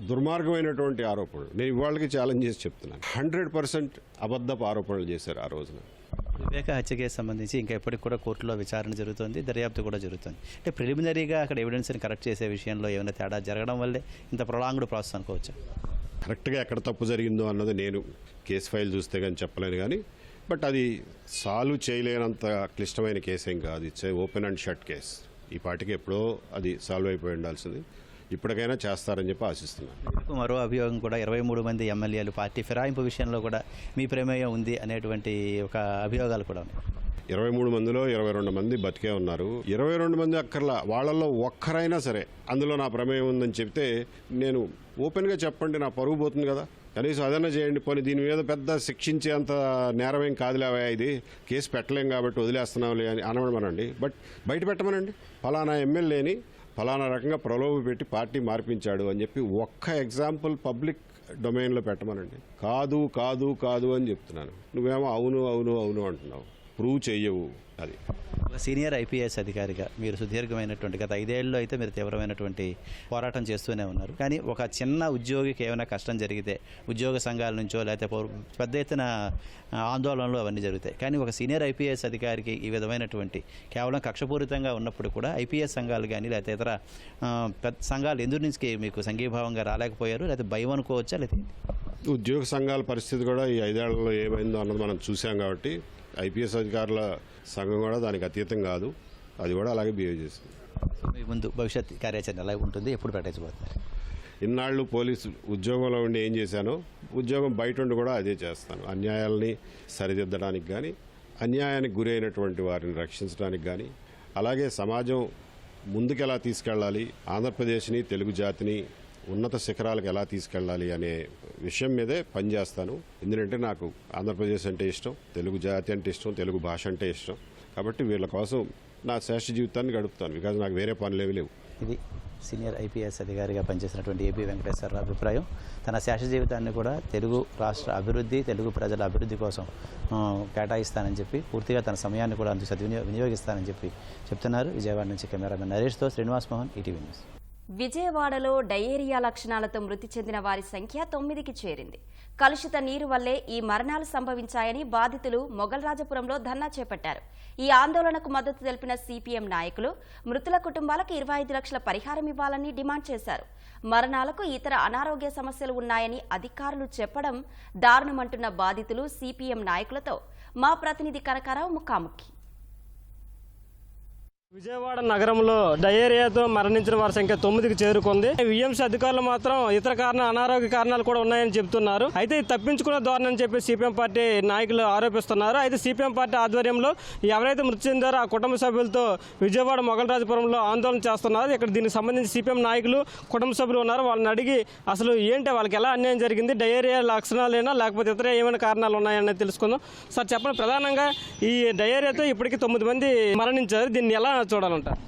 దుర్మార్గమైనటువంటి ఆరోపణలు నేను ఇవాళకి ఛాలెంజ్ చేసి చెప్తున్నాను. 100% అబద్ధపు ఆరోపణలు చేశారు ఆ రోజున. వివేక హత్య కేసు సంబంధించి ఇంకా ఎప్పటికి కూడా కోర్టులో విచారణ జరుగుతుంది, దర్యాప్తు కూడా జరుగుతుంది. అంటే ప్రిలిమినరీగా అక్కడ ఎవిడెన్స్ని కరెక్ట్ చేసే విషయంలో ఏమైనా తేడా జరగడం వల్లే ఇంత ప్రొలాంగ్డ్ ప్రాసెస్ అనుకోవచ్చు. కరెక్ట్గా ఎక్కడ తప్పు జరిగిందో అన్నది నేను కేసు ఫైల్ చూస్తే కానీ చెప్పలేను, కానీ బట్ అది సాల్వ్ చేయలేనంత క్లిష్టమైన కేసు ఏం కాదు. It's open and shut case. ఈ పార్టీకి ఎప్పుడో అది సాల్వ్ అయిపోయి ఉండాల్సింది. ఇప్పటికైనా చేస్తారని చెప్పి ఆశిస్తున్నాను. మరో అభియోగం కూడా 23 మంది ఎమ్మెల్యేలు పార్టీ ఫిరాయింపు విషయంలో కూడా మీ ప్రమేయం ఉంది అనేటువంటి ఒక అభియోగాలు కూడా ఉన్నాయి. 23 మందిలో 22 మంది బతికే ఉన్నారు. 22 మంది అక్కర్లా, వాళ్ళల్లో ఒక్కరైనా సరే అందులో నా ప్రమేయం ఉందని చెప్తే నేను ఓపెన్గా చెప్పండి, నా పరువు పోతుంది కదా, కనీసం అదన్నా చేయండి. పోనీ దీని మీద పెద్ద శిక్షించే అంత నేరమేం కాదులేవా, ఇది కేసు పెట్టలేం కాబట్టి వదిలేస్తున్నాంలే అని అనమనండి. బట్ బయట పెట్టమనండి, ఫలానా ఎమ్మెల్యేని ఫలానా రకంగా ప్రలోభ పెట్టి పార్టీ మార్పించాడు అని చెప్పి ఒక్క ఎగ్జాంపుల్ పబ్లిక్ డొమైన్లో పెట్టమనండి. కాదు కాదు కాదు అని చెప్తున్నాను, నువ్వేమో అవును అవును అవును అంటున్నావు, ప్రూవ్ చెయ్యవు. అది ఒక సీనియర్ ఐపీఎస్ అధికారిగా మీరు సుదీర్ఘమైనటువంటి గత 5 ఏళ్ళలో అయితే మీరు తీవ్రమైనటువంటి పోరాటం చేస్తూనే ఉన్నారు. కానీ ఒక చిన్న ఉద్యోగికి ఏమైనా కష్టం జరిగితే ఉద్యోగ సంఘాల నుంచో లేకపోతే పెద్ద ఎత్తున ఆందోళనలు అవన్నీ జరుగుతాయి. కానీ ఒక సీనియర్ ఐపీఎస్ అధికారికి ఈ విధమైనటువంటి కేవలం కక్షపూరితంగా ఉన్నప్పుడు కూడా ఐపీఎస్ సంఘాలు కానీ లేకపోతే ఇతర పెద్ద సంఘాలు ఎందుకు నుంచి మీకు సంఘీభావంగా రాలేకపోయారు, లేకపోతే భయం అనుకోవచ్చా? లేకపోతే ఉద్యోగ సంఘాల పరిస్థితి కూడా ఈ 5 ఏళ్లలో ఏమైందో అన్నది మనం చూసాం కాబట్టి ఐపీఎస్ అధికారుల సంఘం కూడా దానికి అతీతం కాదు, అది కూడా అలాగే బిహేవ్ చేస్తుంది. మీ ముందు భవిష్యత్ కార్యాచరణ ఎలా ఉంటుంది, ఎప్పుడు ప్రకటించబోతున్నారు? ఇన్నాళ్ళు పోలీసు ఉద్యోగంలో ఉండి ఏం చేశానో ఉద్యోగం బయట ఉండి కూడా అదే చేస్తాను. అన్యాయాల్ని సరిదిద్దడానికి కానీ, అన్యాయానికి గురైనటువంటి వారిని రక్షించడానికి కానీ, అలాగే సమాజం ముందుకెలా తీసుకెళ్ళాలి, ఆంధ్రప్రదేశ్ని తెలుగు జాతిని ఉన్నత శిఖరాలకు ఎలా తీసుకెళ్ళాలి అనే విషయం మీదే పనిచేస్తాను. ఎందుకంటే నాకు ఆంధ్రప్రదేశ్ అంటే ఇష్టం, తెలుగు జాతి అంటే ఇష్టం, తెలుగు భాష అంటే ఇష్టం. కాబట్టి వీళ్ళ కోసం నా శేష జీవితాన్ని గడుపుతాను, బికాజ్ నాకు వేరే పనులేవి లేవు. ఇది సీనియర్ ఐపీఎస్ అధికారిగా పనిచేసినటువంటి ఏపీ వెంకటేశ్వరరావు అభిప్రాయం. తన శేష జీవితాన్ని కూడా తెలుగు రాష్ట్ర అభివృద్ధి, తెలుగు ప్రజల అభివృద్ధి కోసం కేటాయిస్తానని చెప్పి, పూర్తిగా తన సమయాన్ని కూడా అందుకు వినియోగిస్తానని చెప్పి చెప్తున్నారు. విజయవాడ నుంచి కెమెరామెన్ నరేష్తో శ్రీనివాస్ మోహన్, ఈటీవీ న్యూస్. విజయవాడలో డయేరియా లక్షణాలతో మృతి చెందిన వారి సంఖ్య 9కి చేరింది. కలుషిత నీరు వల్లే ఈ మరణాలు సంభవించాయని బాధితులు మొగల్రాజపురంలో ధర్నా చేపట్టారు. ఈ ఆందోళనకు మద్దతు తెలిపిన సిపిఎం నాయకులు మృతుల కుటుంబాలకు 25 లక్షల పరిహారం ఇవ్వాలని డిమాండ్ చేశారు. మరణాలకు ఇతర అనారోగ్య సమస్యలు ఉన్నాయని అధికారులు చెప్పడం దారుణమంటున్న బాధితులు సిపిఎం నాయకులతో మా ప్రతినిధి కనకారావు ముఖాముఖి. విజయవాడ నగరంలో డయేరియాతో మరణించిన వారి సంఖ్య 9కి చేరుకుంది. విఎంసీ అధికారులు మాత్రం ఇతర అనారోగ్య కారణాలు కూడా ఉన్నాయని చెబుతున్నారు. అయితే తప్పించుకున్న ధోరణి అని చెప్పి సిపిఎం పార్టీ నాయకులు ఆరోపిస్తున్నారు. అయితే సిపిఎం పార్టీ ఆధ్వర్యంలో ఎవరైతే మృతి చెందారో ఆ కుటుంబ సభ్యులతో విజయవాడ మొగల్రాజపురంలో ఆందోళన చేస్తున్నారు. ఇక్కడ దీనికి సంబంధించి సిపిఎం నాయకులు కుటుంబ సభ్యులు ఉన్నారు. వాళ్ళని అడిగి అసలు ఏంటి, వాళ్ళకి ఎలా అన్యాయం జరిగింది, డయేరియా లక్షణాలేనా లేకపోతే ఇతర ఏమైనా కారణాలు ఉన్నాయని తెలుసుకుందాం. సార్ చెప్పండి, ప్రధానంగా ఈ డయేరియాతో ఇప్పటికీ 9 మంది మరణించారు, దీన్ని ఎలా చూడాలంటారు?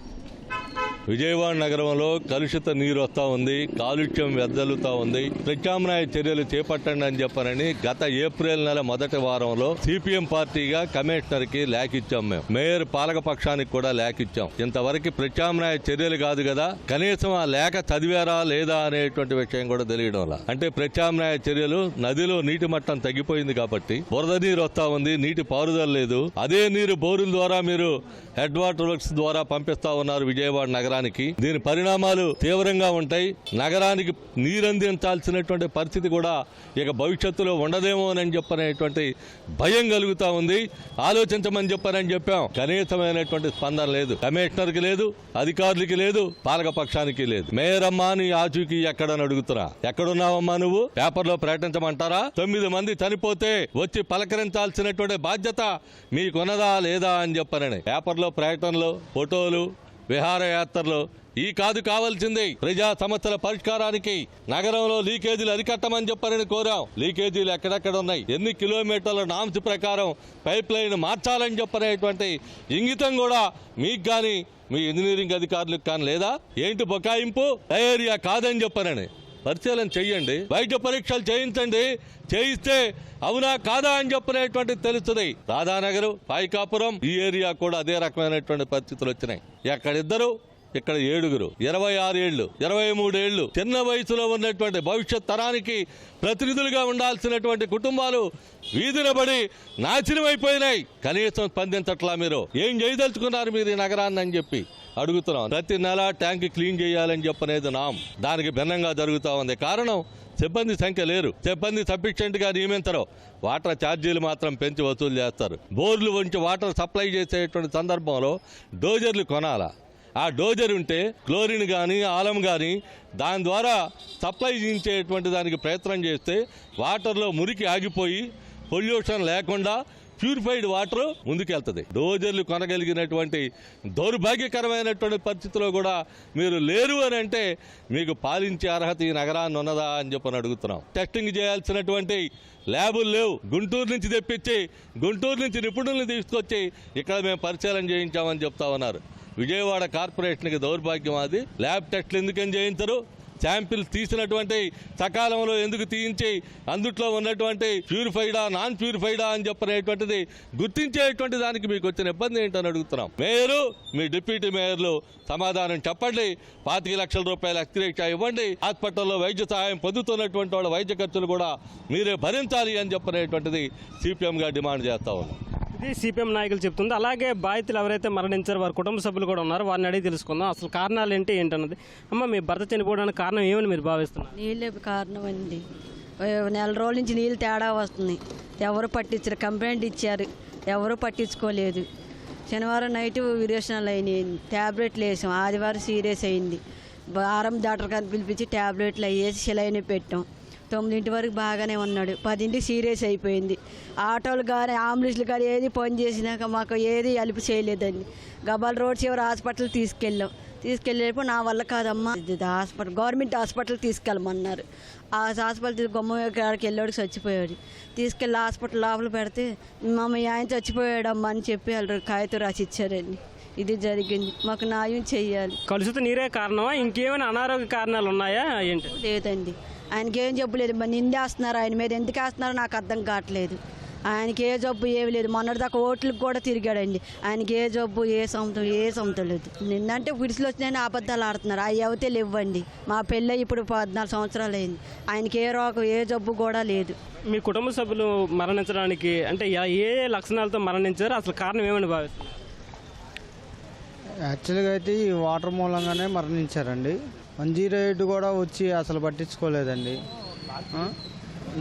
విజయవాడ నగరంలో కలుషిత నీరు వస్తూ ఉంది, కాలుష్యం వెదజల్లుతూ ఉంది. ప్రత్యామ్నాయ చర్యలు చేపట్టండి అని చెప్పారని గత ఏప్రిల్ నెల మొదటి వారంలో సిపిఎం పార్టీగా కమిషనర్ కి లేఖ ఇచ్చాం. మేము మేయర్ పాలకపక్షానికి కూడా లేఖ ఇచ్చాం. ఇంతవరకు ప్రత్యామ్నాయ చర్యలు కాదు కదా, కనీసం ఆ లేఖ చదివారా లేదా అనేటువంటి విషయం కూడా తెలియడం. అంటే ప్రత్యామ్నాయ చర్యలు, నదిలో నీటి మట్టం తగ్గిపోయింది కాబట్టి బురద నీరు వస్తూ ఉంది, నీటి పారుదల లేదు. అదే నీరు బోరుల ద్వారా మీరు హెడ్ వాటర్ వర్క్స్ ద్వారా పంపిస్తా ఉన్నారు విజయవాడ నగరానికి. దీని పరిణామాలు తీవ్రంగా ఉంటాయి. నగరానికి నీరందించాల్సినటువంటి పరిస్థితి కూడా ఇక భవిష్యత్తులో ఉండదేమోనని చెప్పనేటువంటి భయం కలుగుతా ఉంది. ఆలోచించమని చెప్పారని చెప్పాం, కనీసమైనటువంటి స్పందన లేదు. కమిషనర్కి లేదు, అధికారులకి లేదు, పాలకపక్షానికి లేదు. మేయర్ అమ్మా నీ ఆచూకీ ఎక్కడని అడుగుతున్నా, ఎక్కడున్నావమ్మా నువ్వు? పేపర్లో ప్రకటించమంటారా? 9 మంది చనిపోతే వచ్చి పలకరించాల్సినటువంటి బాధ్యత మీకున్నదా లేదా అని చెప్పారని పేపర్లో ప్రకటనలు, ఫోటోలు, విహారయాత్రలు ఈ కాదు కావాల్సింది. ప్రజా సమస్యల పరిష్కారానికి నగరంలో లీకేజీలు అరికట్టమని చెప్పారని కోరాం. లీకేజీలు ఎక్కడెక్కడ ఉన్నాయి, ఎన్ని కిలోమీటర్ల నామ్స్ ప్రకారం పైప్ లైన్ మార్చాలని చెప్పనేటువంటి ఇంగితం కూడా మీకు కానీ మీ ఇంజనీరింగ్ అధికారులకు కానీ లేదా? ఏంటి బకాయింపు? డయేరియా కాదని చెప్పారని పరిశీలన చెయ్యండి, వైద్య పరీక్షలు చేయించండి. చేయిస్తే అవునా కాదా అని చెప్పినటువంటి తెలుస్తుంది. రాధానగర్, పాయికాపురం ఈ ఏరియా కూడా అదే రకమైనటువంటి పరిస్థితులు వచ్చినాయి. ఎక్కడిద్దరు, ఇక్కడ 7, 26 ఏళ్లు, 23 ఏళ్లు చిన్న వయసులో ఉన్నటువంటి భవిష్యత్ తరానికి ప్రతినిధులుగా ఉండాల్సినటువంటి కుటుంబాలు వీధిన పడి నాశనం అయిపోయినాయి. కనీసం స్పందించట్లా. మీరు ఏం చేయదలుచుకున్నారు మీరు ఈ నగరాన్ని అని చెప్పి అడుగుతున్నాం. ప్రతి నెల ట్యాంక్ క్లీన్ చేయాలని చెప్పనేది దానికి భిన్నంగా జరుగుతూ ఉంది. కారణం సిబ్బంది సంఖ్య లేరు, సిబ్బంది సఫిషియెంట్ గా నియమించరు. వాటర్ ఛార్జీలు మాత్రం పెంచి వసూలు చేస్తారు. బోర్లు వంచి వాటర్ సప్లై చేసేటువంటి సందర్భంలో డోజర్లు కొనాలా. ఆ డోజర్ ఉంటే క్లోరిన్ కానీ ఆలం కానీ దాని ద్వారా సప్లై చేయించేటువంటి దానికి ప్రయత్నం చేస్తే వాటర్లో మురికి ఆగిపోయి పొల్యూషన్ లేకుండా ప్యూరిఫైడ్ వాటర్ ముందుకెళ్తుంది. డోజర్లు కొనగలిగినటువంటి దౌర్భాగ్యకరమైనటువంటి పరిస్థితిలో కూడా మీరు లేరు అని అంటే మీకు పాలించే అర్హత ఈ నగరాన్ని ఉన్నదా అని చెప్పని అడుగుతున్నాం. టెస్టింగ్ చేయాల్సినటువంటి ల్యాబులు లేవు. గుంటూరు నుంచి తెప్పించి గుంటూరు నుంచి నిపుణుల్ని తీసుకొచ్చి ఇక్కడ మేము పరిశీలన చేయించామని చెప్తా ఉన్నారు. విజయవాడ కార్పొరేషన్కి దౌర్భాగ్యం అది. ల్యాబ్ టెస్టులు ఎందుకని చేయించరు? శాంపిల్స్ తీసినటువంటి సకాలంలో ఎందుకు తీయించి అందుట్లో ఉన్నటువంటి ప్యూరిఫైడా నాన్ ప్యూరిఫైడా అని చెప్పనేటువంటిది గుర్తించేటువంటి దానికి మీకు వచ్చిన ఇబ్బంది ఏంటని అడుగుతున్నాం. మేయరు, మీ డిప్యూటీ మేయర్లు సమాధానం చెప్పండి. 25 లక్షల రూపాయల ఎక్స్గ్రేషియా ఇవ్వండి. హాస్పిటల్లో వైద్య సహాయం పొందుతున్నటువంటి వాళ్ళ వైద్య ఖర్చులు కూడా మీరే భరించాలి అని చెప్పనేటువంటిది సిపిఎంగా డిమాండ్ చేస్తా ఉన్నాం. ఇది సిపిఎం నాయకులు చెప్తుంది. అలాగే బాధితులు ఎవరైతే మరణించారో వారి కుటుంబ సభ్యులు కూడా ఉన్నారు. వారిని అడిగి తెలుసుకుందాం అసలు కారణాలు ఏంటన్నది. అమ్మ, మీ భర్త చనిపోవడానికి కారణం ఏమని మీరు భావిస్తున్నారు? నీళ్ళే కారణం అండి. నెల రోజుల నుంచి నీళ్ళు తేడా వస్తుంది. ఎవరు పట్టించారు? కంప్లైంట్ ఇచ్చారు, ఎవరు పట్టించుకోలేదు. శనివారం నైట్ విరేచనాలు అయినాయి, ట్యాబ్లెట్లు వేసాం. ఆదివారం సీరియస్ అయింది. వారం డాక్టర్ గారిని పిలిపించి ట్యాబ్లెట్లు వేసి సెలైన్ పెట్టాం. 9 వరకు బాగానే ఉన్నాడు. 10 సీరియస్ అయిపోయింది. ఆటోలు కానీ అంబులెన్స్లు కానీ ఏది పని చేసినాక మాకు ఏది అలుపు చేయలేదండి. గబాల్ రోడ్ చివరి హాస్పిటల్ తీసుకెళ్ళేప్పుడు నా వల్ల కాదమ్మా, హాస్పిటల్ గవర్నమెంట్ హాస్పిటల్ తీసుకెళ్ళమన్నారు. ఆ హాస్పిటల్ గుమ్మ కాడికి వెళ్ళాడు, చచ్చిపోయాడు. తీసుకెళ్ళి హాస్పిటల్ లోపల పెడితే మమ్మీ ఆయన చచ్చిపోయాడమ్మా అని చెప్పి వాళ్ళు కాగితం రాసి ఇచ్చారండి. ఇది జరిగింది. మాకు న్యాయం చెయ్యాలి. కలుషిత నీరే కారణమా, ఇంకేమైనా అనారోగ్య కారణాలు ఉన్నాయా ఏంటి? లేదండి, ఆయనకి ఏం జబ్బు లేదు. మరి నిందేస్తున్నారు, ఆయన మీద ఎందుకు వేస్తున్నారో నాకు అర్థం కావట్లేదు. ఆయనకి ఏ జబ్బు ఏమి లేదు. మొన్నటిదాకా ఓట్లకు కూడా తిరిగాడండి. ఆయనకి ఏ జబ్బు ఏ సొంతం లేదు. నిన్నంటే విడిసిలు వచ్చినాయని అబద్ధాలు ఆడుతున్నారు. అవి అవుతే లేవండి. మా పెళ్ళి ఇప్పుడు 14 సంవత్సరాలు అయింది. ఆయనకి ఏ రోగం ఏ జబ్బు కూడా లేదు. మీ కుటుంబ సభ్యులు మరణించడానికి అంటే ఏ లక్షణాలతో మరణించారు, అసలు కారణం ఏమని భావిస్తున్నారు? యాక్చువల్గా అయితే ఈ వాటర్ మూలంగానే మరణించారండి. 108 కూడా వచ్చి అసలు పట్టించుకోలేదండి.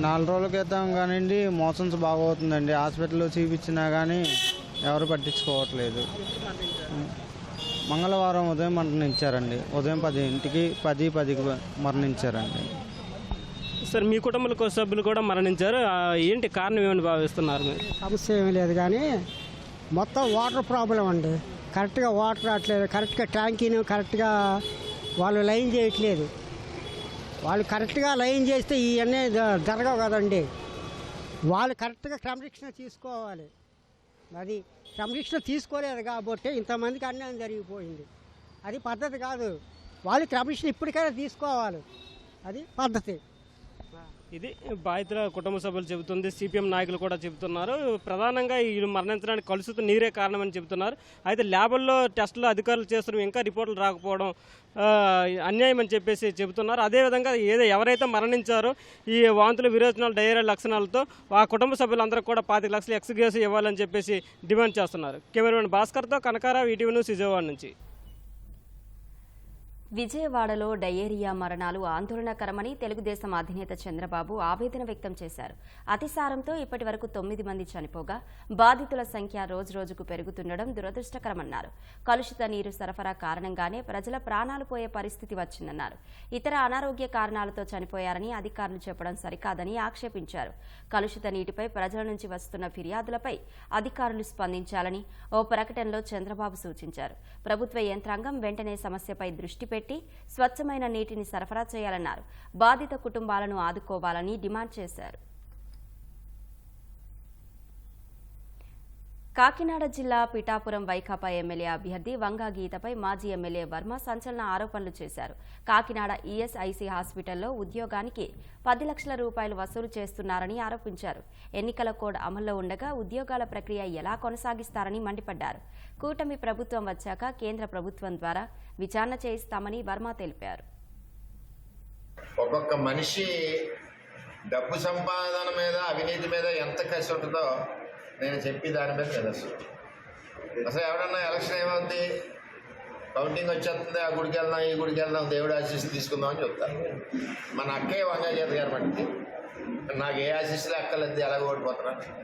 4 రోజుల క్రితం కానివ్వండి మోషన్స్ బాగా అవుతుందండి. హాస్పిటల్లో చూపించినా కానీ ఎవరు పట్టించుకోవట్లేదు. మంగళవారం ఉదయం మరణించారండి. ఉదయం 10కి 10:10కి మరణించారండి. సార్, మీ కుటుంబ సభ్యులు కూడా మరణించారు. ఏంటి కారణం ఏమని భావిస్తున్నారు మీరు? సమస్య ఏమీ లేదు కానీ మొత్తం వాటర్ ప్రాబ్లం అండి. కరెక్ట్గా వాటర్ రావట్లేదు. కరెక్ట్గా ట్యాంకీని కరెక్ట్గా వాళ్ళు లైన్ చేయట్లేదు. వాళ్ళు కరెక్ట్గా లైన్ చేస్తే ఇవన్నీ జరగవు కదండి. వాళ్ళు కరెక్ట్గా క్రమశిక్షణ తీసుకోవాలి. అది క్రమశిక్షణ తీసుకోలేదు కాబట్టి ఇంతమందికి అన్యాయం జరిగిపోయింది. అది పద్ధతి కాదు. వాళ్ళు క్రమశిక్షణ ఇప్పటికైనా తీసుకోవాలి. అది పద్ధతి. ఇది బాధితుల కుటుంబ సభ్యులు చెబుతుంది. సిపిఎం నాయకులు కూడా చెబుతున్నారు. ప్రధానంగా ఈ మరణించడానికి కలుషిత నీరే కారణమని చెబుతున్నారు. అయితే ల్యాబుల్లో టెస్టులు అధికారులు చేస్తున్న ఇంకా రిపోర్టులు రాకపోవడం అన్యాయం అని చెప్పేసి చెబుతున్నారు. అదేవిధంగా ఎవరైతే మరణించారో ఈ వాంతులు, విరోచనాలు, డయేరియా లక్షణాలతో ఆ కుటుంబ సభ్యులందరూ కూడా 25 లక్షలు ఎక్స్గ్రేషియా ఇవ్వాలని చెప్పేసి డిమాండ్ చేస్తున్నారు. కెమెరామెన్ భాస్కర్తో కనకారావు, ఈటీవీ న్యూస్, విజయవాడ నుంచి. విజయవాడలో డయేరియా మరణాలు ఆందోళనకరమని తెలుగుదేశం అధినేత చంద్రబాబు ఆవేదన వ్యక్తం చేశారు. అతిసారంతో ఇప్పటి వరకు 9 మంది చనిపోగా బాధితుల సంఖ్య రోజురోజుకు పెరుగుతుండడం దురదృష్టకరమన్నారు. కలుషిత నీరు సరఫరా కారణంగానే ప్రజల ప్రాణాలు పోయే పరిస్థితి వచ్చిందన్నారు. ఇతర అనారోగ్య కారణాలతో చనిపోయారని అధికారులు చెప్పడం సరికాదని ఆక్షేపించారు. కలుషిత నీటిపై ప్రజల నుంచి వస్తున్న ఫిర్యాదులపై అధికారులు స్పందించాలని ఓ ప్రకటనలో చంద్రబాబు సూచించారు. ప్రభుత్వ యంత్రాంగం వెంటనే సమస్యపై దృష్టి పెట్టి స్వచ్ఛమైన నీటిని సరఫరా చేయాలన్నారు. బాధిత కుటుంబాలను ఆదుకోవాలని డిమాండ్ చేశారు. కాకినాడ జిల్లా పిఠాపురం వైకాపా ఎమ్మెల్యే అభ్యర్థి వంగా గీతపై మాజీ ఎమ్మెల్యే వర్మ సంచలన ఆరోపణలు చేశారు. కాకినాడ ఈఎస్ఐసి హాస్పిటల్లో ఉద్యోగానికి 10 లక్షల రూపాయలు వసూలు చేస్తున్నారని ఆరోపించారు. ఎన్నికల కోడ్ అమల్లో ఉండగా ఉద్యోగాల ప్రక్రియ ఎలా కొనసాగిస్తారని మండిపడ్డారు. కూటమి ప్రభుత్వం వచ్చాక కేంద్ర ప్రభుత్వం ద్వారా విచారణ చేయిస్తామని వర్మ తెలిపారు. ఒక్కొక్క మనిషి డబ్బు సంపాదన మీద అవినీతి మీద ఎంత కసి ఉంటుందో నేను చెప్పి దాని మీద నిదర్శనం. అసలు ఎవడన్నా ఎలక్షన్ ఏమవుతుంది, కౌంటింగ్ వచ్చేస్తుంది, ఆ గుడికి వెళ్దాం ఈ గుడికి వెళ్దాం దేవుడు ఆశీస్సు తీసుకుందాం అని చెప్తారు. మన అక్కే వంగా గీత గారు బట్టి నాకు ఏ ఆశీస్సులు అక్కర్లేదు, ఎలాగ ఓడిపోతున్నాను.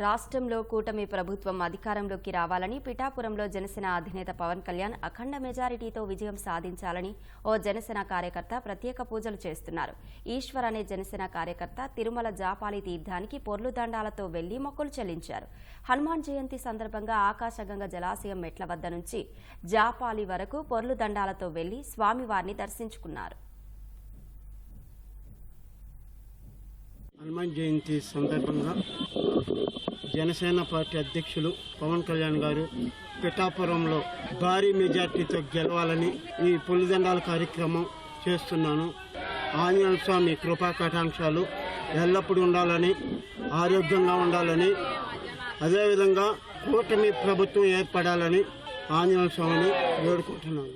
రాష్ట్రంలో కూటమి ప్రభుత్వం అధికారంలోకి రావాలని పిఠాపురంలో జనసేన అధినేత పవన్ కళ్యాణ్ అఖండ మెజారిటీతో విజయం సాధించాలని ఓ జనసేన కార్యకర్త ప్రత్యేక పూజలు చేస్తున్నారు. ఈశ్వర్ అనే జనసేన కార్యకర్త తిరుమల జాపాలి తీర్థానికి పొర్లు దండాలతో వెళ్లి మొక్కులు చెల్లించారు. హనుమాన్ జయంతి సందర్భంగా ఆకాశగంగా జలాశయం మెట్ల వద్ద నుంచి జాపాలి వరకు పొర్లు దండాలతో వెళ్లి స్వామివారిని దర్శించుకున్నారు. హనుమాన్ జయంతి సందర్భంగా జనసేన పార్టీ అధ్యక్షులు పవన్ కళ్యాణ్ గారు పిఠాపురంలో భారీ మెజార్టీతో గెలవాలని ఈ పొలిదండాల కార్యక్రమం చేస్తున్నాను. ఆంజనేయ స్వామి కృపా కటాక్షాలు ఎల్లప్పుడూ ఉండాలని, ఆరోగ్యంగా ఉండాలని, అదేవిధంగా కూటమి ప్రభుత్వం ఏర్పడాలని ఆంజనేయ స్వామిని వేడుకుంటున్నాను.